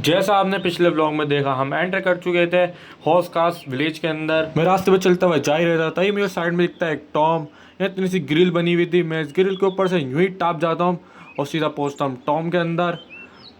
जैसा आपने पिछले ब्लॉग में देखा, हम एंटर कर चुके थे हौसखास विलेज के अंदर। मैं रास्ते पे चलता हुआ जा ही रहा था, तभी मुझे साइड में दिखता है एक टॉम। इतनी सी ग्रिल बनी हुई थी, मैं इस ग्रिल के ऊपर से यूं ही टाप जाता हूँ और सीधा पहुँचता हूँ टॉम के अंदर।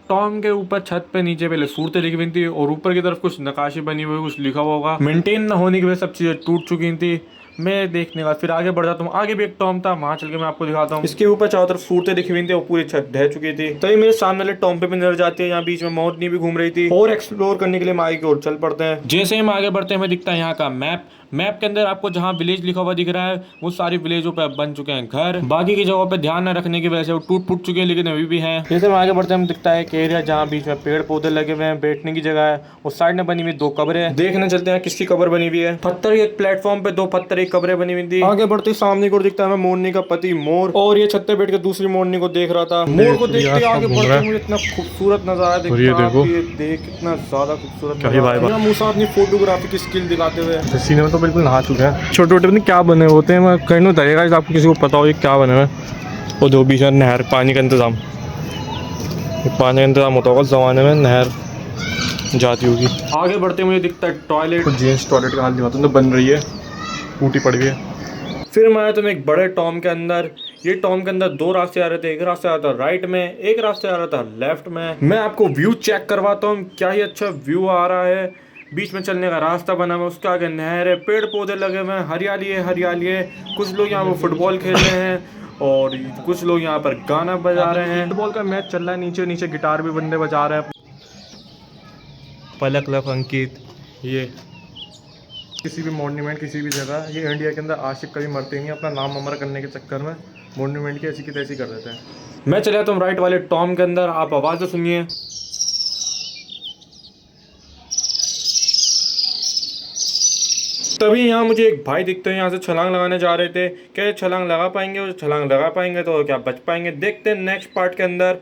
टॉम के ऊपर छत पे नीचे पहले सूरतें लिखी हुई थी और ऊपर की तरफ कुछ नकाशी बनी हुई, कुछ लिखा हुआ होगा। मेंटेन न होने की वजह से सब चीज़ें टूट चुकी थी। मैं देखने का फिर आगे बढ़ जाता हूँ, आगे भी एक टॉम था, वहां चल के मैं आपको दिखाता हूँ। इसके ऊपर चारों तरफ सूरतें लिखी हुई थी और पूरी छत ढह चुकी थी। तभी मेरे सामने वाले टॉम पे भी नजर जाती है, यहाँ बीच में मोरनी भी घूम रही थी। और एक्सप्लोर करने के लिए हम आगे की ओर चल पड़ते हैं। जैसे ही हम आगे बढ़ते हैं हमें दिखता है यहाँ का मैप। मैप के अंदर आपको जहाँ विलेज लिखा हुआ दिख रहा है वो सारी विलेजों पे बन चुके हैं घर। बाकी की जगहों पे ध्यान न रखने की वजह से वो टूट फूट चुके हैं, लेकिन अभी भी हैं। जैसे हम आगे बढ़ते हैं हमें दिखता है एक एरिया जहाँ बीच में पेड़ पौधे लगे हुए हैं, बैठने की जगह है। उस साइड में बनी हुई दो कब्रें, देखने चलते हैं किसकी कब्र बनी हुई है। पत्थर के एक प्लेटफॉर्म पे दो पत्थर एक कब्रें बनी हुई थी। आगे बढ़ते सामने को दिखता है हमें मोरनी का पति मोर, और ये छत पे बैठ के दूसरी मोरनी को देख रहा था। मोर को देखते आगे बढ़ते मुझे इतना खूबसूरत नजारा देखो, देख कितना ज्यादा खूबसूरत नजारा। मूसा अपनी फोटोग्राफी की स्किल दिखाते हुए सीने में तो बिल्कुल नहा चुके हैं। छोटे छोटे पता क्या बने होते हैं, मैं कहने तरीका आपको किसी को पता हो ये क्या बने हुए। और दो बीच में नहर, पानी का इंतजाम, पानी का इंतजाम होता होगा जमाने में, नहर जाती होगी। आगे बढ़ते मुझे दिखता है टॉयलेट, जेंट्स टॉयलेट का हाल दिखाता हूँ तो बन रही है, टूटी पड़ी हुई है। फिर मैं आया तो मैं एक बड़े टॉम के अंदर। ये टॉम के अंदर दो रास्ते आ रहे थे, एक रास्ते आ रहा था राइट में, एक रास्ते आ रहा था लेफ्ट में। मैं आपको व्यू चेक करवाता हूँ, क्या ही अच्छा व्यू आ रहा है। बीच में चलने का रास्ता बना हुआ है, उसके आगे नहर है, पेड़ पौधे लगे हुए हैं, हरियाली है हरियाली है। कुछ लोग यहाँ पर फुटबॉल खेल रहे हैं और कुछ लोग यहाँ पर गाना बजा रहे हैं। फुटबॉल का मैच चल रहा है, नीचे नीचे गिटार भी बंदे बजा रहे हैं। पलक लक अंकित, ये किसी भी मॉन्यूमेंट किसी भी जगह, ये इंडिया के अंदर आशिक कभी मरते नहीं, अपना नाम अमर करने के चक्कर में मॉन्यूमेंट की ऐसी की तैसी कर देते हैं। मैं चला तुम राइट वाले टॉम के अंदर, आप आवाज़ सुनिए। तभी यहाँ मुझे एक भाई दिखते हैं, यहाँ से छलांग लगाने जा रहे थे। क्या छलांग लगा पाएंगे, और छलांग लगा पाएंगे तो क्या बच पाएंगे, देखते हैं नेक्स्ट पार्ट के अंदर।